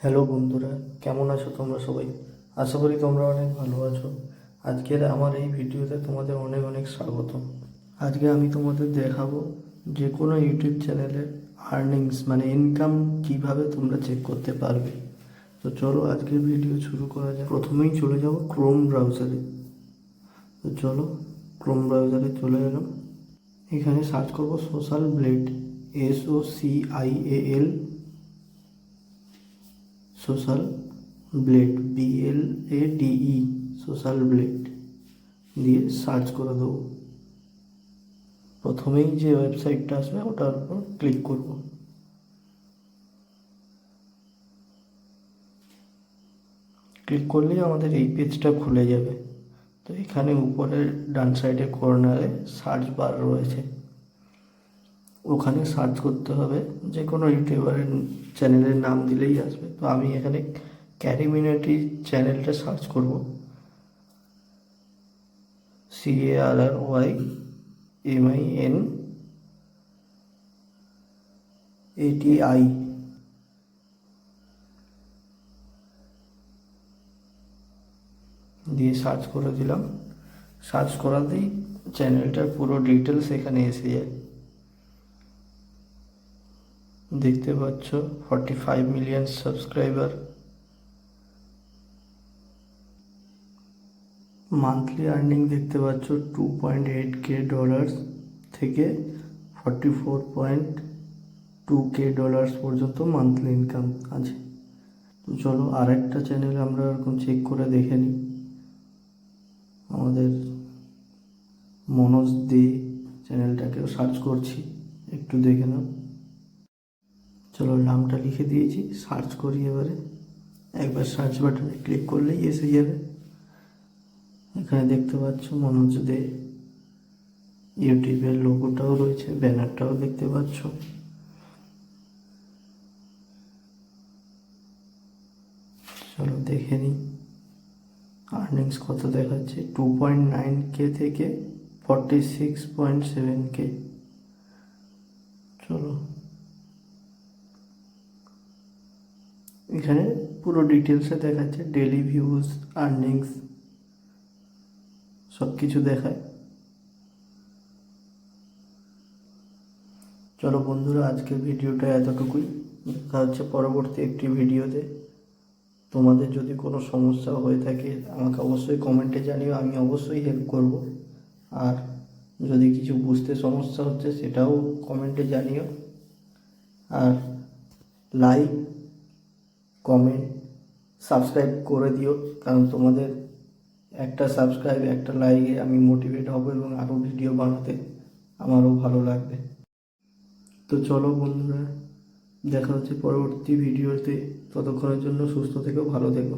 Hello বন্ধুরা, কেমন আছো তোমরা সবাই? আশা করি তোমরা অনেক ভালো আছো। আজকের আমার এই ভিডিওতে তোমাদের অনেক অনেক স্বাগত। আজকে আমি তোমাদের দেখাবো যে কোনো ইউটিউব চ্যানেলের আর্নিংস মানে ইনকাম কিভাবে তোমরা চেক করতে পারবে। তো চলো আজকের ভিডিও শুরু করা যাক। প্রথমেই চলে যাব ক্রোম ব্রাউজারে। তো চলো ক্রোম ব্রাউজারে চলে এলাম। এখানে সার্চ করব social blade, SOCIAL, social blade, BLADE, social blade দিয়ে সার্চ করে দেবো। প্রথমেই যে ওয়েবসাইটটা আসবে ওটার উপর ক্লিক করব। ক্লিক করলেই আমাদের এই পেজটা খুলে যাবে। তো এখানে উপরের ডান সাইডে কর্নারে সার্চ বার রয়েছে, ওখানে সার্চ করতে হবে যে কোনো ইউটিউবারের চ্যানেলের নাম দিলেই আসবে। তো আমি এখানে ক্যারিমিনাটি চ্যানেলটা সার্চ করব, CARRYMINATI দিয়ে সার্চ করে দিলাম। সার্চ করাতেই চ্যানেলটার পুরো ডিটেলস এখানে এসে যায়। দেখতে পাচ্ছ 45 মিলিয়ন সাবস্ক্রাইবার, মান্থলি আর্নিং দেখতে পাচ্ছ $2.8K থেকে $44.2K পর্যন্ত মান্থলি ইনকাম আছে। তো চলো আর একটা চ্যানেল আমরা এরকম চেক করে দেখে নিই। আমাদের মনোজ দে চ্যানেলটাকেও সার্চ করছি, একটু দেখে নাও। চলো নামটা লিখে দিয়েছি, সার্চ করি এবারে। একবার সার্চ বাটনে ক্লিক করলেই এসে যাবে। এখানে দেখতে পাচ্ছ মনোজ দে, ইউটিউবের লোগোটাও রয়েছে, ব্যানারটাও দেখতে পাচ্ছ। চলো দেখে নিই আর্নিংস কত দেখাচ্ছে। 2.9K থেকে 46.7K। চলো এখানে পুরো ডিটেলসে দেখাচ্ছে, ডেলি ভিউজ, আর্নিংস সব কিছু দেখায়। চলো বন্ধুরা, আজকের ভিডিওটা এতটুকুই। দেখা হচ্ছে পরবর্তী একটি ভিডিওতে। তোমাদের যদি কোনো সমস্যা হয়ে থাকে আমাকে অবশ্যই কমেন্টে জানিও, আমি অবশ্যই হেল্প করব। আর যদি কিছু বুঝতে সমস্যা হচ্ছে সেটাও কমেন্টে জানিও। আর লাইক, কমেন্ট, সাবস্ক্রাইব করে দিও, কারণ তোমাদের একটা সাবস্ক্রাইব, একটা লাইকে আমি মোটিভেট হব এবং আরও ভিডিও বানাতে আমারও ভালো লাগবে। তো চলো বন্ধুরা, দেখা হচ্ছে পরবর্তী ভিডিওতে। ততক্ষণের জন্য সুস্থ থেকো, ভালো থেকো।